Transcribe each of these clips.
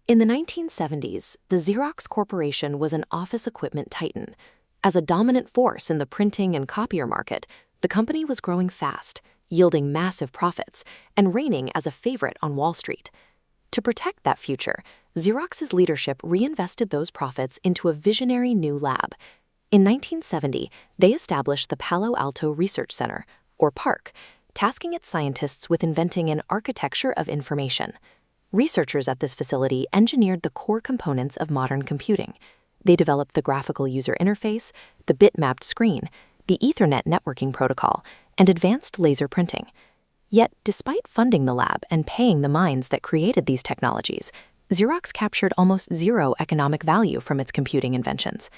In the 1970s, the Xerox Corporation was an office equipment titan. As a dominant force in the printing and copier market, the company was growing fast, yielding massive profits, and reigning as a favorite on Wall Street. To protect that future, Xerox's leadership reinvested those profits into a visionary new lab. In 1970, they established the Palo Alto Research Center, or PARC, tasking its scientists with inventing an architecture of information. Researchers at this facility engineered the core components of modern computing. They developed the graphical user interface, the bitmapped screen, the Ethernet networking protocol, and advanced laser printing. Yet, despite funding the lab and paying the minds that created these technologies, Xerox captured almost zero economic value from its computing inventions.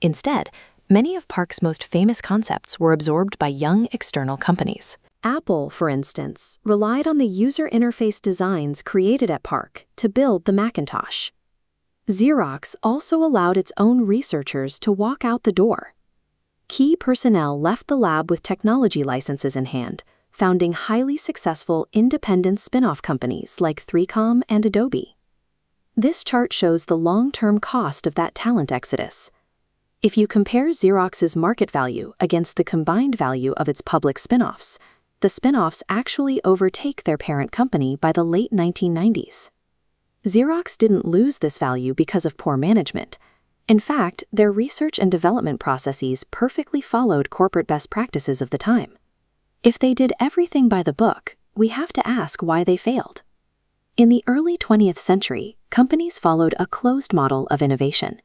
Instead, many of PARC's most famous concepts were absorbed by young external companies. Apple, for instance, relied on the user interface designs created at PARC to build the Macintosh. Xerox also allowed its own researchers to walk out the door. Key personnel left the lab with technology licenses in hand, founding highly successful independent spin-off companies like 3Com and Adobe. This chart shows the long-term cost of that talent exodus. If you compare Xerox's market value against the combined value of its public spin-offs, the spin-offs actually overtake their parent company by the late 1990s. Xerox didn't lose this value because of poor management. In fact, their research and development processes perfectly followed corporate best practices of the time. If they did everything by the book, we have to ask why they failed. In the early 20th century, companies followed a closed model of innovation.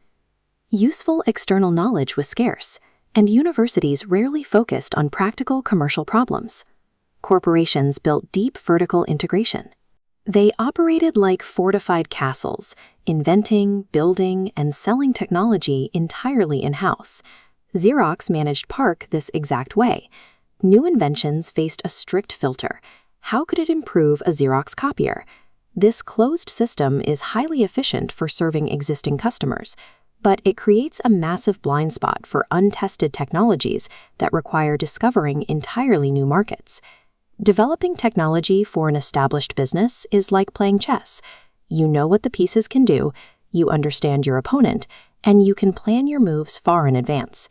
Useful external knowledge was scarce, and universities rarely focused on practical commercial problems. Corporations built deep vertical integration. They operated like fortified castles, inventing, building, and selling technology entirely in-house. Xerox managed PARC this exact way. New inventions faced a strict filter. How could it improve a Xerox copier? This closed system is highly efficient for serving existing customers, but it creates a massive blind spot for untested technologies that require discovering entirely new markets. Developing technology for an established business is like playing chess. You know what the pieces can do, you understand your opponent, and you can plan your moves far in advance.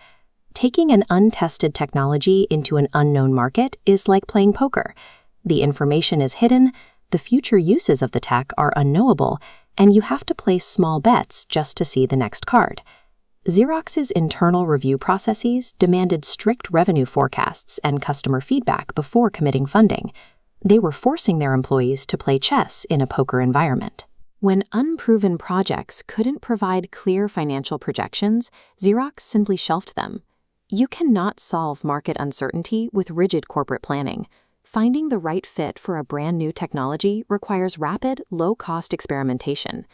Taking an untested technology into an unknown market is like playing poker. The information is hidden, the future uses of the tech are unknowable, and you have to place small bets just to see the next card. Xerox's internal review processes demanded strict revenue forecasts and customer feedback before committing funding. They were forcing their employees to play chess in a poker environment. When unproven projects couldn't provide clear financial projections, Xerox simply shelved them. You cannot solve market uncertainty with rigid corporate planning. Finding the right fit for a brand new technology requires rapid, low-cost experimentation.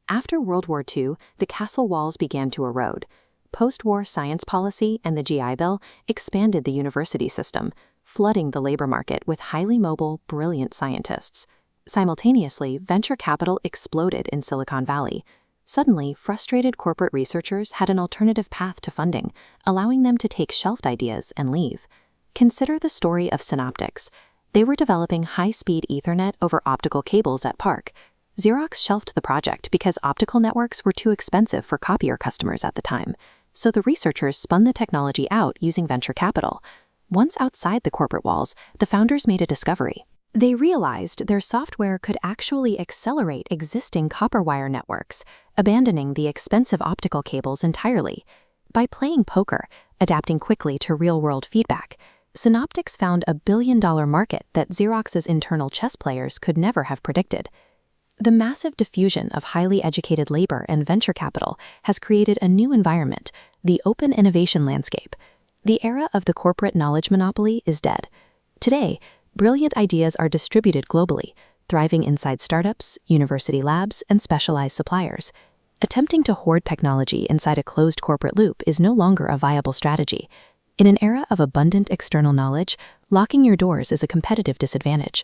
After World War II, the castle walls began to erode. Post-war science policy and the GI Bill expanded the university system, flooding the labor market with highly mobile, brilliant scientists. Simultaneously, venture capital exploded in Silicon Valley. Suddenly, frustrated corporate researchers had an alternative path to funding, allowing them to take shelved ideas and leave. Consider the story of Synoptics. They were developing high-speed Ethernet over optical cables at PARC. Xerox shelved the project because optical networks were too expensive for copier customers at the time, so the researchers spun the technology out using venture capital. Once outside the corporate walls, the founders made a discovery. They realized their software could actually accelerate existing copper wire networks, abandoning the expensive optical cables entirely. By playing poker, adapting quickly to real-world feedback, Synoptics found a billion-dollar market that Xerox's internal chess players could never have predicted. The massive diffusion of highly educated labor and venture capital has created a new environment, the open innovation landscape. The era of the corporate knowledge monopoly is dead. Today, brilliant ideas are distributed globally, thriving inside startups, university labs, and specialized suppliers. Attempting to hoard technology inside a closed corporate loop is no longer a viable strategy. In an era of abundant external knowledge, locking your doors is a competitive disadvantage.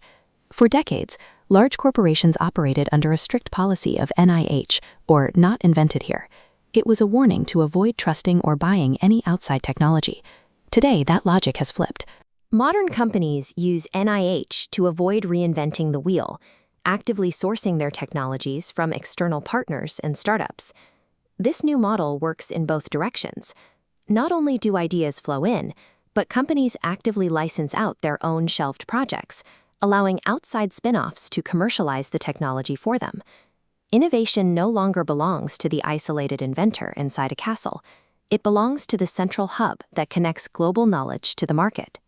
For decades, large corporations operated under a strict policy of NIH, or not invented here. It was a warning to avoid trusting or buying any outside technology. Today, that logic has flipped. Modern companies use NIH to avoid reinventing the wheel. actively sourcing their technologies from external partners and startups. This new model works in both directions. Not only do ideas flow in, but companies actively license out their own shelved projects, allowing outside spin-offs to commercialize the technology for them. Innovation no longer belongs to the isolated inventor inside a castle. It belongs to the central hub that connects global knowledge to the market.